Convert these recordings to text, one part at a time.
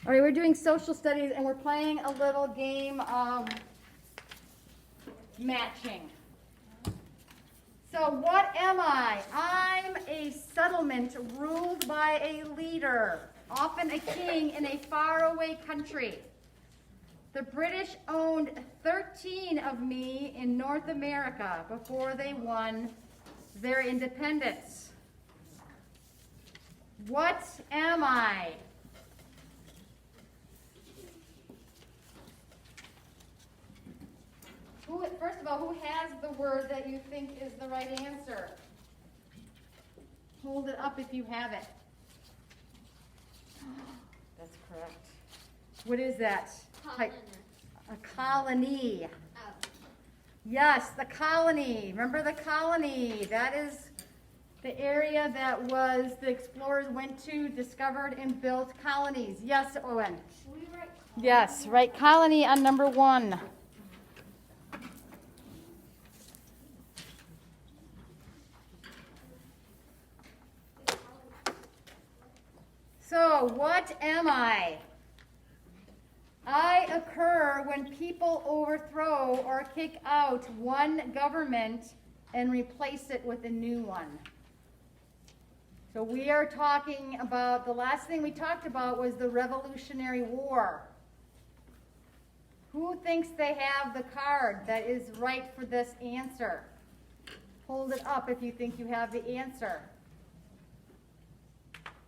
All right, we're doing social studies and we're playing a little game of matching. So what am I? I'm a settlement ruled by a leader, often a king in a faraway country. The British owned 13 of me in North America before they won their independence. What am I? First of all, who has the word that you think is the right answer? Hold it up if you have it. That's correct. What is that? A colony. Oh. Yes, the colony. Remember the colony? That is the area that the explorers went to, discovered, and built colonies. Yes, Owen? Should we write colony? Yes, right. Colony on number 1. So, what am I? I occur when people overthrow or kick out one government and replace it with a new one. So we are talking about, the last thing we talked about was the Revolutionary War. Who thinks they have the card that is right for this answer? Hold it up if you think you have the answer.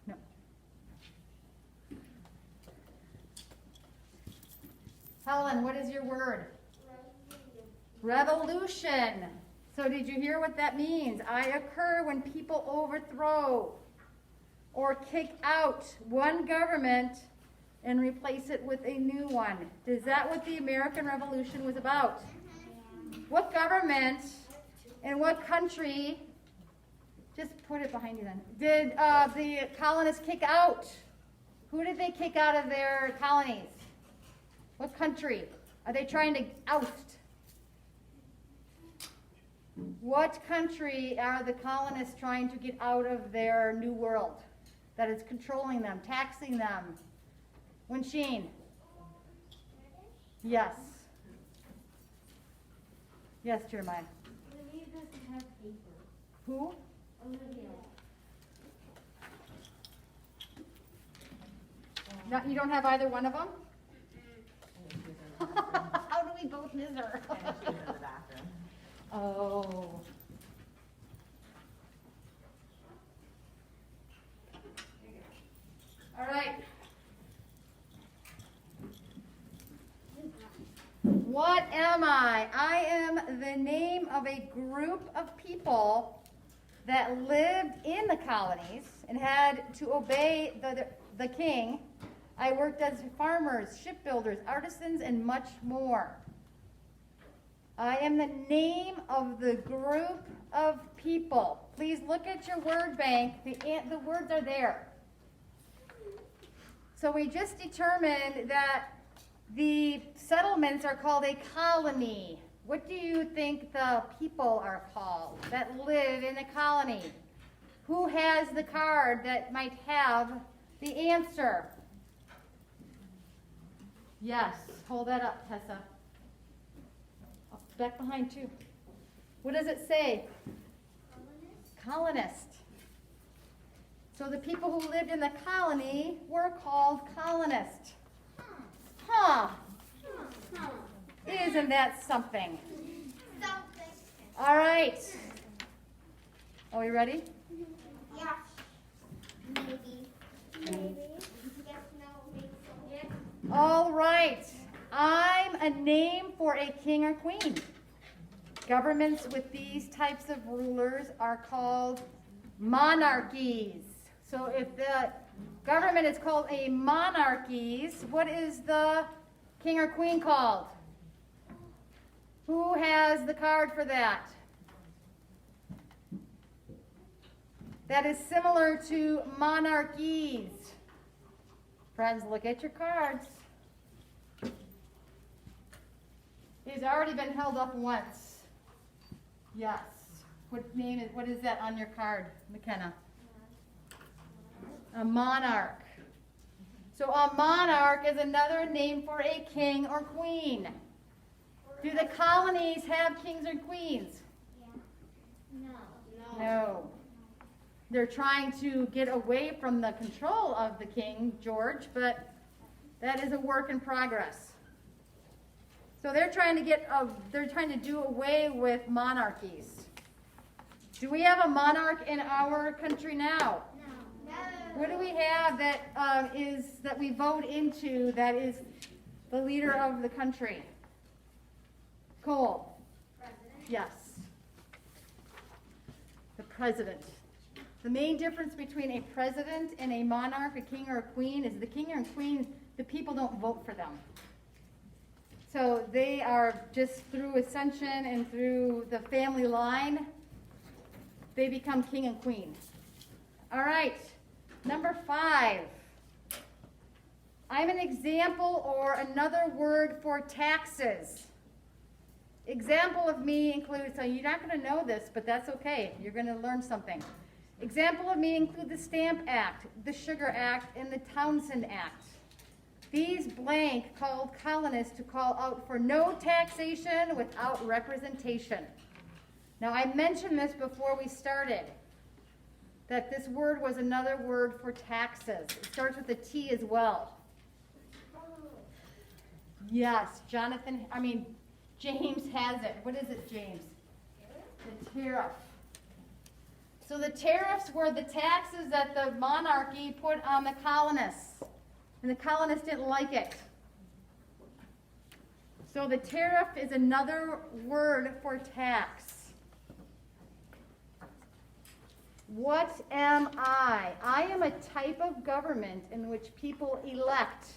No. Helen, what is your word? Revolution. So did you hear what that means? I occur when people overthrow or kick out one government and replace it with a new one. Is that what the American Revolution was about? What government and what country, just put it behind you then, did the colonists kick out? Who did they kick out of their colonies? What country are they trying to oust? What country are the colonists trying to get out of their new world that is controlling them, taxing them? Wensheen? Yes. Yes, Jeremiah. Olivia doesn't have paper. Who? Olivia. No, you don't have either one of them? How do we both miss her? Oh. All right. What am I? I am the name of a group of people that lived in the colonies and had to obey the king. I worked as farmers, shipbuilders, artisans, and much more. I am the name of the group of people. Please look at your word bank. The words are there. So we just determined that the settlements are called a colony. What do you think the people are called that live in a colony? Who has the card that might have the answer? Yes, hold that up, Tessa. Back behind too. What does it say? Colonist. So the people who lived in the colony were called colonists. Huh. Isn't that something? All right. Are we ready? Yes. Maybe. Maybe. Yes, no, maybe so. Yes. All right. I'm a name for a king or queen. Governments with these types of rulers are called monarchies. So if the government is called a monarchies, what is the king or queen called? Who has the card for that? That is similar to monarchies. Friends, look at your cards. It has already been held up once. Yes. What is that on your card, McKenna? A monarch. So a monarch is another name for a king or queen. Do the colonies have kings or queens? No. No. They're trying to get away from the control of the King George, but that is a work in progress. So they're trying to do away with monarchies. Do we have a monarch in our country now? No. What do we have that we vote into that is the leader of the country? Cole. President. Yes. The president. The main difference between a president and a monarch, a king or a queen, is the king or queen, the people don't vote for them. So they are just through ascension and through the family line, they become king and queen. All right, number 5. I'm an example or another word for taxes. Example of me includes, so you're not going to know this, but that's okay. You're going to learn something. Example of me include the Stamp Act, the Sugar Act, and the Townshend Act. These blank called colonists to call out for no taxation without representation. Now, I mentioned this before we started, that this word was another word for taxes. It starts with a T as well. Yes, James has it. What is it, James? The tariff. So the tariffs were the taxes that the monarchy put on the colonists. And the colonists didn't like it. So the tariff is another word for tax. What am I? I am a type of government in which people elect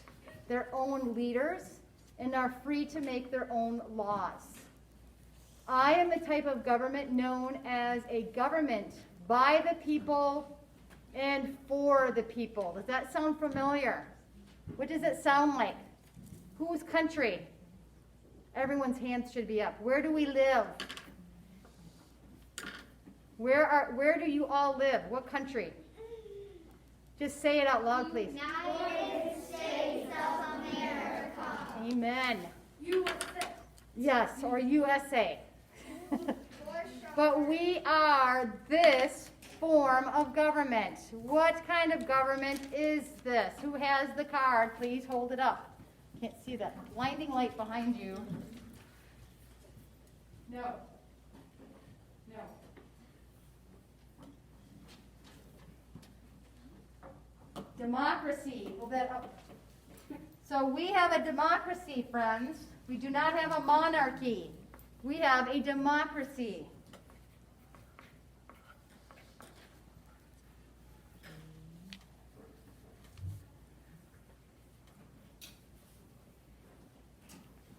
their own leaders and are free to make their own laws. I am the type of government known as a government by the people and for the people. Does that sound familiar? What does it sound like? Whose country? Everyone's hands should be up. Where do we live? Where do you all live? What country? Just say it out loud, please. United States of America. Amen. USA. Yes, or USA. But we are this form of government. What kind of government is this? Who has the card? Please hold it up. Can't see that blinding light behind you. No. No. Democracy. Hold that up. So we have a democracy, friends. We do not have a monarchy. We have a democracy.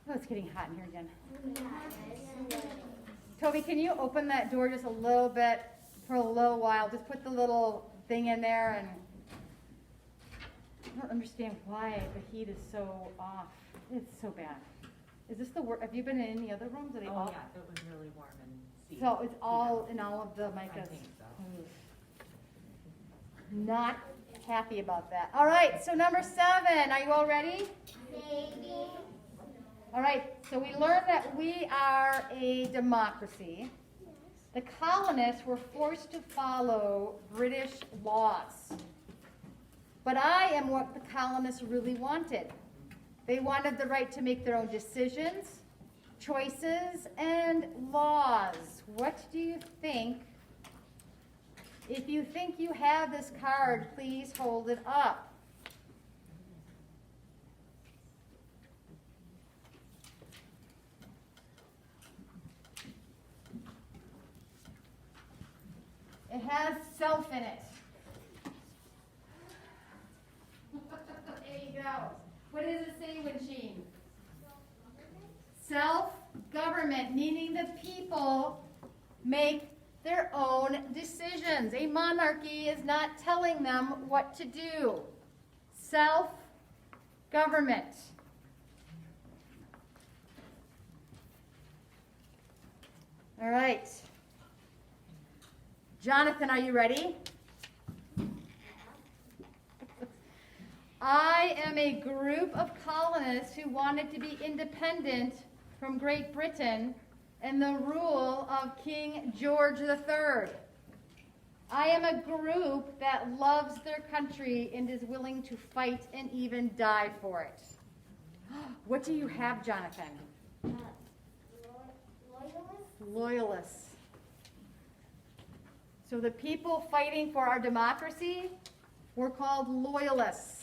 Oh, it's getting hot in here again. Toby, can you open that door just a little bit for a little while? Just put the little thing in there, and I don't understand why the heat is so off. It's so bad. Is this the work? Have you been in any other rooms? Are they all? Yeah, it was really warm and seedy. So it's all in all of the micas. I think so. Not happy about that. All right, so number 7. Are you all ready? Maybe. All right, so we learned that we are a democracy. The colonists were forced to follow British laws. But I am what the colonists really wanted. They wanted the right to make their own decisions, choices, and laws. What do you think? If you think you have this card, please hold it up. It has self in it. There you go. What does it say, Winsheen? Self-government, meaning the people make their own decisions. A monarchy is not telling them what to do. Self-government. All right. Jonathan, are you ready? I am a group of colonists who wanted to be independent from Great Britain and the rule of King George III. I am a group that loves their country and is willing to fight and even die for it. What do you have, Jonathan? Loyalists. Loyalists. So the people fighting for our democracy were called loyalists.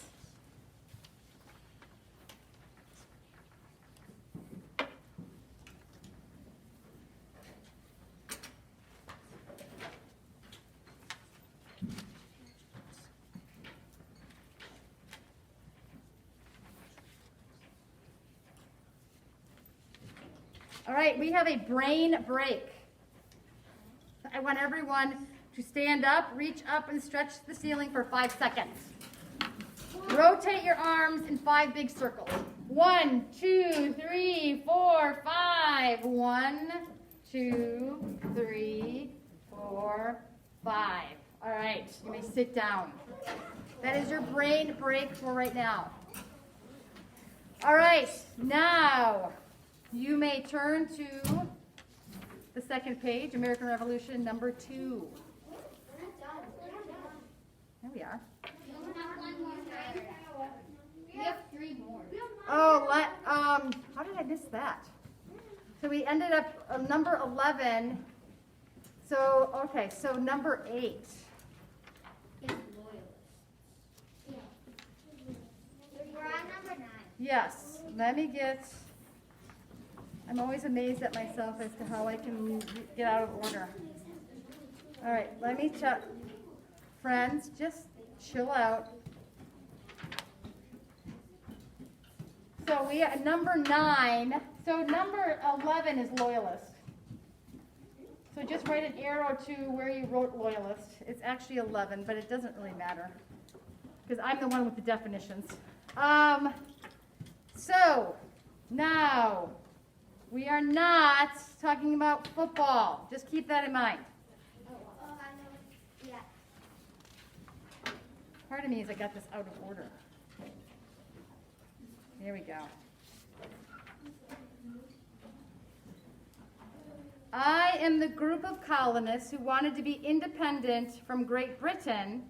All right, we have a brain break. I want everyone to stand up, reach up, and stretch the ceiling for 5 seconds. Rotate your arms in 5 big circles. 1, 2, 3, 4, 5. 1, 2, 3, 4, 5. All right, you may sit down. That is your brain break for right now. All right, now you may turn to the second page, American Revolution number 2. We're not done. We're not done. There we are. We only have one more time. We have 3 more. Oh, how did I miss that? So we ended up on number 11. So, okay, so number 8. It's loyalists. Yeah. We're on number 9. Yes, let me get, I'm always amazed at myself as to how I can get out of order. All right, let me check. Friends, just chill out. So we are number 9. So number 11 is loyalist. So just write an arrow to where you wrote loyalist. It's actually 11, but it doesn't really matter because I'm the one with the definitions. So now we are not talking about football. Just keep that in mind. Oh, I know. Yeah. Part of me is I got this out of order. Here we go. I am the group of colonists who wanted to be independent from Great Britain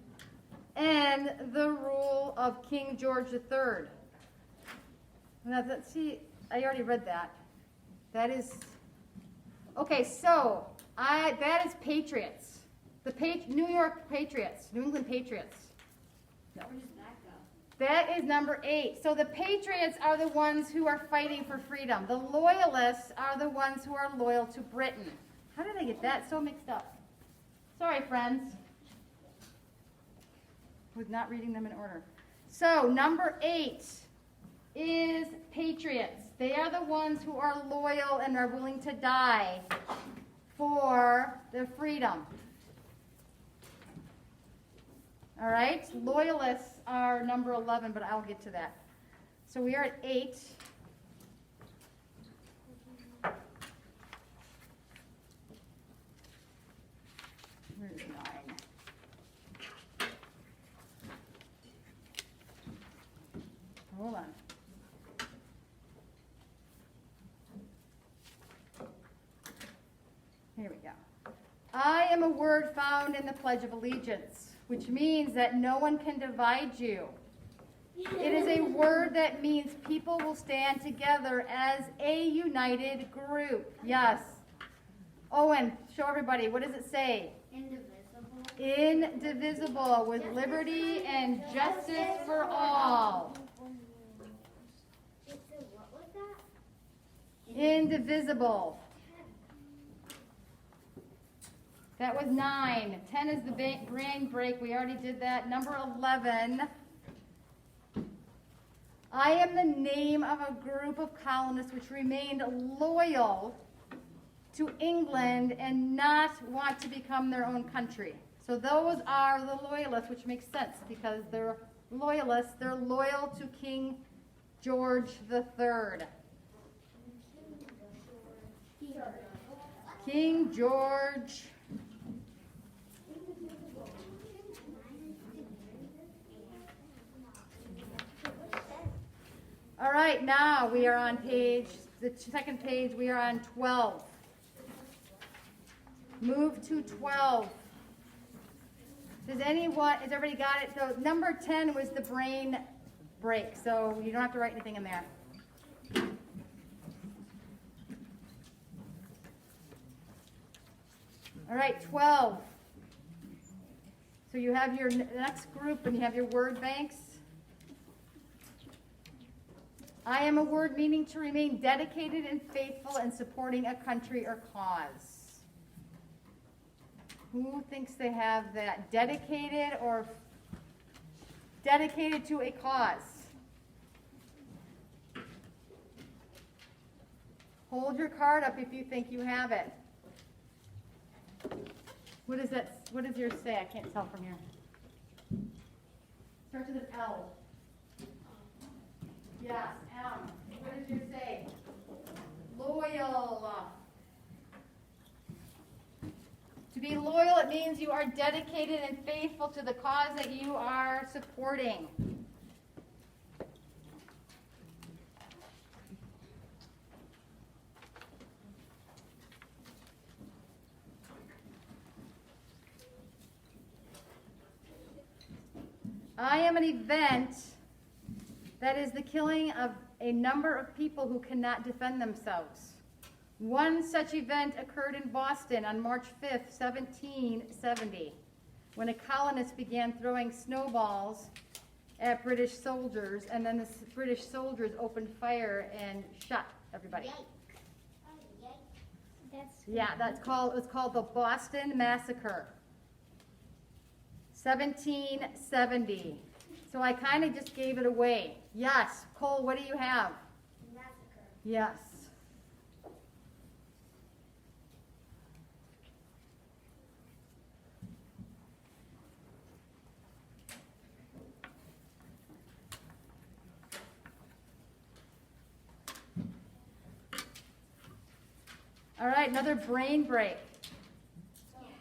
and the rule of King George III. Now, see, I already read that. That is, okay, so that is Patriots. The New York Patriots, New England Patriots. No. Where does that go? That is number 8. So the Patriots are the ones who are fighting for freedom. The Loyalists are the ones who are loyal to Britain. How did I get that so mixed up? Sorry, friends. I was not reading them in order. So number 8 is Patriots. They are the ones who are loyal and are willing to die for their freedom. All right, loyalists are number 11, but I'll get to that. So we are at 8. Where's 9? Hold on. Here we go. I am a word found in the Pledge of Allegiance, which means that no one can divide you. It is a word that means people will stand together as a united group. Yes. Owen, show everybody. What does it say? Indivisible. Indivisible, with liberty and justice for all. It's a, what was that? Indivisible. That was 9. 10 is the brain break. We already did that. Number 11. I am the name of a group of colonists which remained loyal to England and not want to become their own country. So those are the loyalists, which makes sense because they're loyalists. They're loyal to King George III. King George. All right, now we are on the second page, we are on 12. Move to 12. Is everybody got it? So number 10 was the brain break, so you don't have to write anything in there. All right, 12. So you have your next group and you have your word banks. I am a word meaning to remain dedicated and faithful in supporting a country or cause. Who thinks they have that? Dedicated or dedicated to a cause? Hold your card up if you think you have it. What is that? What does yours say? I can't tell from here. Starts with an L. Yes, M. What does yours say? Loyal. To be loyal, it means you are dedicated and faithful to the cause that you are supporting. I am an event that is the killing of a number of people who cannot defend themselves. One such event occurred in Boston on March 5th, 1770, when a colonist began throwing snowballs at British soldiers, and then the British soldiers opened fire and shot everybody. Yeah, it was called the Boston Massacre. 1770. So I kind of just gave it away. Yes. Cole, what do you have? Massacre. Yes. All right, another brain break.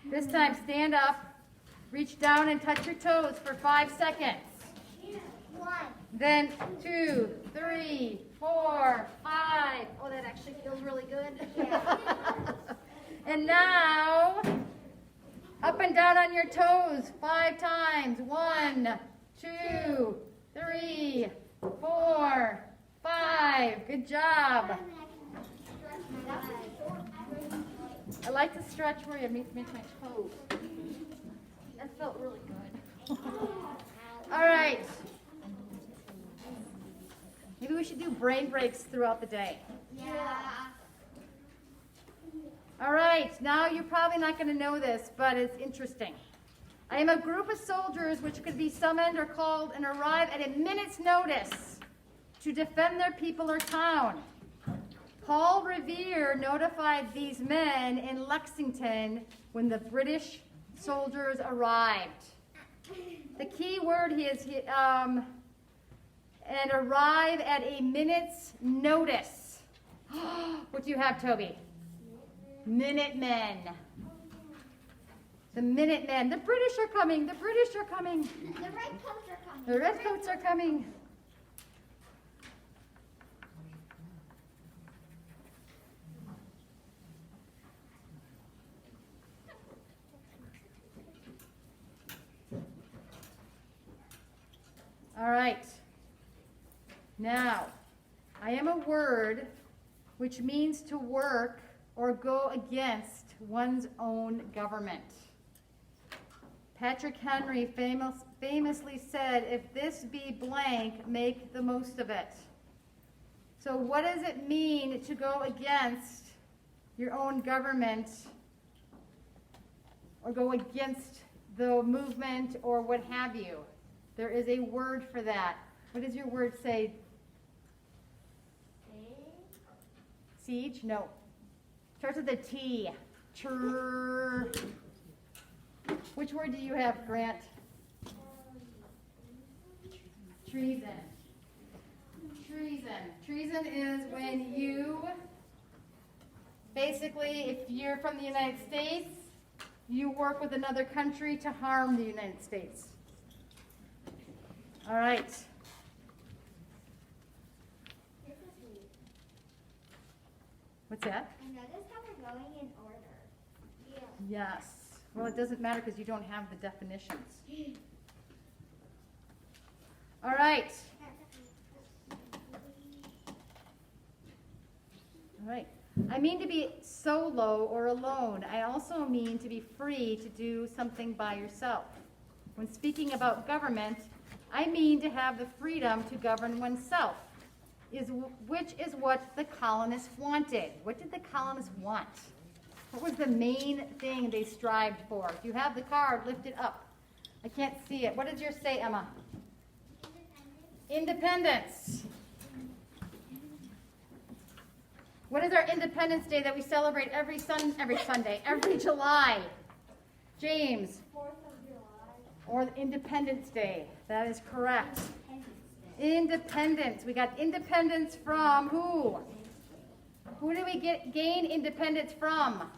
This time, stand up. Reach down and touch your toes for 5 seconds. 1. Then 2, 3, 4, 5. Oh, that actually feels really good. And now, up and down on your toes 5 times. 1, 2, 3, 4, 5. Good job. I like to stretch where you make my toes. That felt really good. All right. Maybe we should do brain breaks throughout the day. Yeah. All right. Now you're probably not going to know this, but it's interesting. I am a group of soldiers which could be summoned or called and arrive at a minute's notice to defend their people or town. Paul Revere notified these men in Lexington when the British soldiers arrived. The key word is and arrive at a minute's notice. What do you have, Toby? Minutemen. The Minutemen. The British are coming. The British are coming. The redcoats are coming. The redcoats are coming. All right. Now, I am a word which means to work or go against one's own government. Patrick Henry famously said, if this be blank, make the most of it. So what does it mean to go against your own government or go against the movement or what have you? There is a word for that. What does your word say? Siege? No. Starts with a T. Trrr. Which word do you have, Grant? Treason. Treason. Treason is when you, basically, if you're from the United States, you work with another country to harm the United States. All right. What's that? I noticed how we're going in order. Yeah. Yes. Well, it doesn't matter because you don't have the definitions. All right. All right. I mean to be solo or alone. I also mean to be free to do something by yourself. When speaking about government, I mean to have the freedom to govern oneself, which is what the colonists wanted. What did the colonists want? What was the main thing they strived for? If you have the card, lift it up. I can't see it. What does yours say, Emma? Independence. What is our Independence Day that we celebrate every Sunday, every July? James? 4th of July. Or Independence Day. That is correct. Independence. We got independence from who? Who do we gain independence from?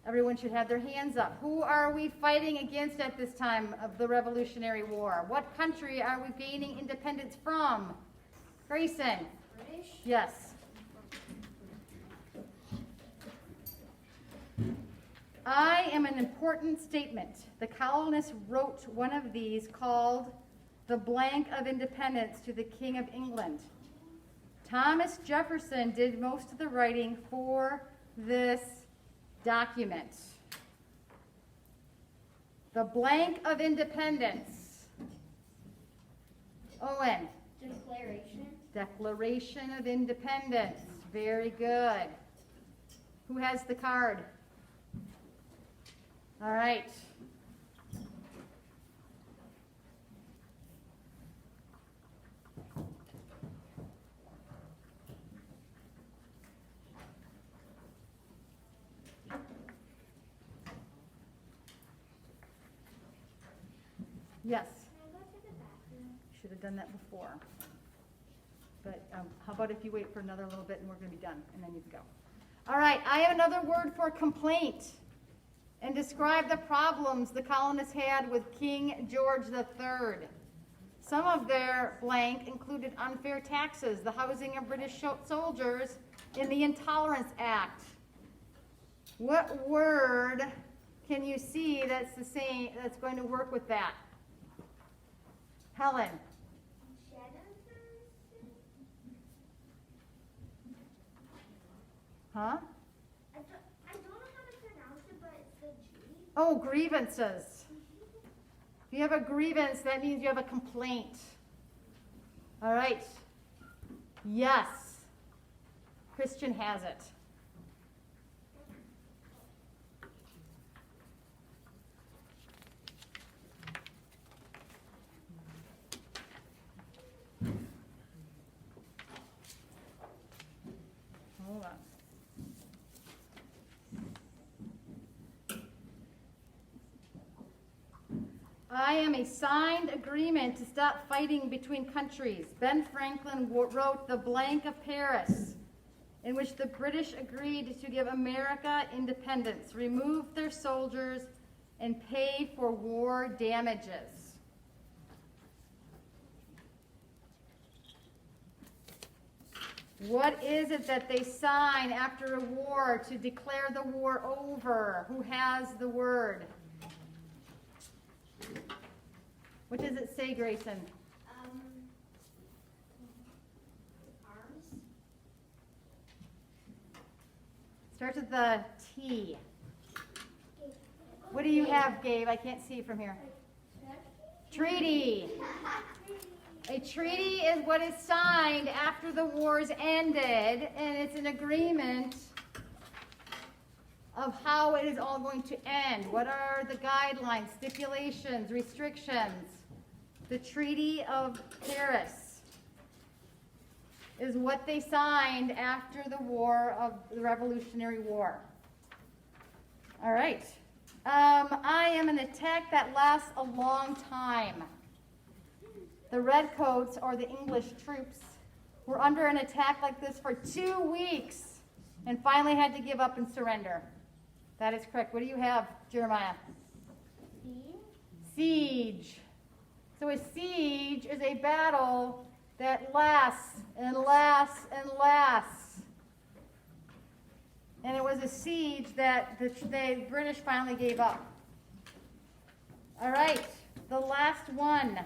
Everyone should have their hands up. Who are we fighting against at this time of the Revolutionary War? What country are we gaining independence from? Grayson? British. Yes. I am an important statement. The colonists wrote one of these called The Blank of Independence to the King of England. Thomas Jefferson did most of the writing for this document. The Blank of Independence. Owen. Declaration. Declaration of Independence. Very good. Who has the card? All right. Yes. Can I go to the bathroom? Should have done that before. But how about if you wait for another little bit and we're going to be done, and then you can go. All right, I have another word for complaint. And describe the problems the colonists had with King George III. Some of their blank included unfair taxes, the housing of British soldiers, and the Intolerance Act. What word can you see that's the same, that's going to work with that? Helen. Huh? I don't know how to pronounce it, but it's the G. Oh, grievances. If you have a grievance, that means you have a complaint. All right. Yes. Christian has it. Hold on. I am a signed agreement to stop fighting between countries. Ben Franklin wrote The Blank of Paris, in which the British agreed to give America independence, remove their soldiers, and pay for war damages. What is it that they sign after a war to declare the war over? Who has the word? What does it say, Grayson? Arms. Starts with the T. What do you have, Gabe? I can't see from here. Treaty. A treaty is what is signed after the wars ended, and it's an agreement of how it is all going to end. What are the guidelines, stipulations, restrictions? The Treaty of Paris is what they signed after the war of the Revolutionary War. All right. I am an attack that lasts a long time. The Redcoats, or the English troops, were under an attack like this for 2 weeks and finally had to give up and surrender. That is correct. What do you have, Jeremiah? Siege. So a siege is a battle that lasts and lasts and lasts. And it was a siege that the British finally gave up. All right, the last one.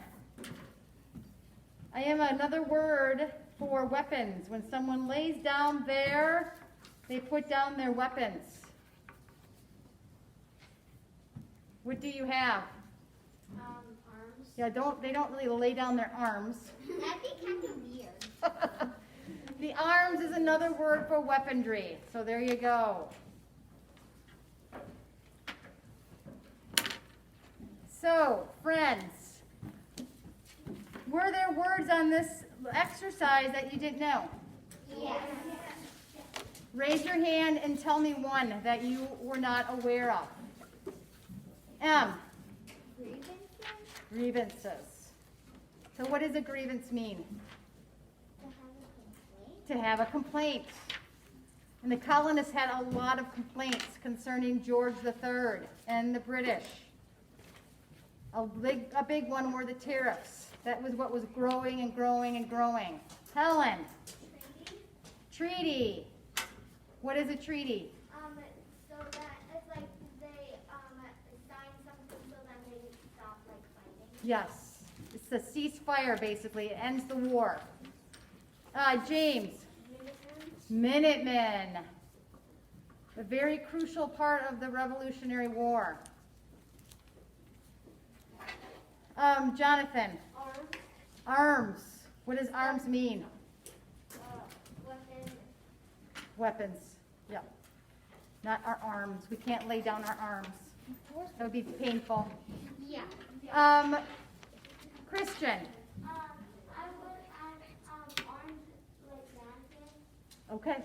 I am another word for weapons. When someone lays down they put down their weapons. What do you have? Arms. Yeah, they don't really lay down their arms. That'd be kind of weird. The arms is another word for weaponry. So there you go. So, friends, were there words on this exercise that you didn't know? Yes. Raise your hand and tell me one that you were not aware of. M. Grievances. Grievances. So what does a grievance mean? To have a complaint. To have a complaint. And the colonists had a lot of complaints concerning George III and the British. A big one were the tariffs. That was what was growing and growing and growing. Helen. Treaty. What is a treaty? So that it's like they sign something so that they stop like fighting. Yes. It's a ceasefire, basically. It ends the war. James. Minutemen. A very crucial part of the Revolutionary War. Jonathan. Arms. Arms. What does arms mean? Weapons. Weapons. Yeah. Not our arms. We can't lay down our arms. That would be painful. Yeah. Christian. I would add arms like dancing. Okay.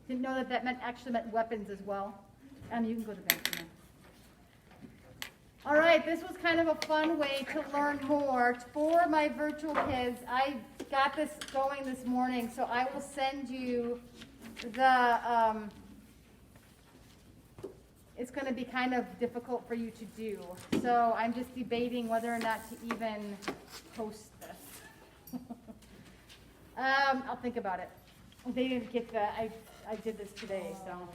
Didn't know that actually meant weapons as well. You can go to the bathroom now. All right, this was kind of a fun way to learn more. For my virtual kids, I got this going this morning, so I will send you the, it's going to be kind of difficult for you to do. So I'm just debating whether or not to even post this. I'll think about it. They didn't get the, I did this today, so.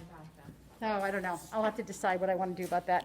No, I don't know. I'll have to decide what I want to do about that.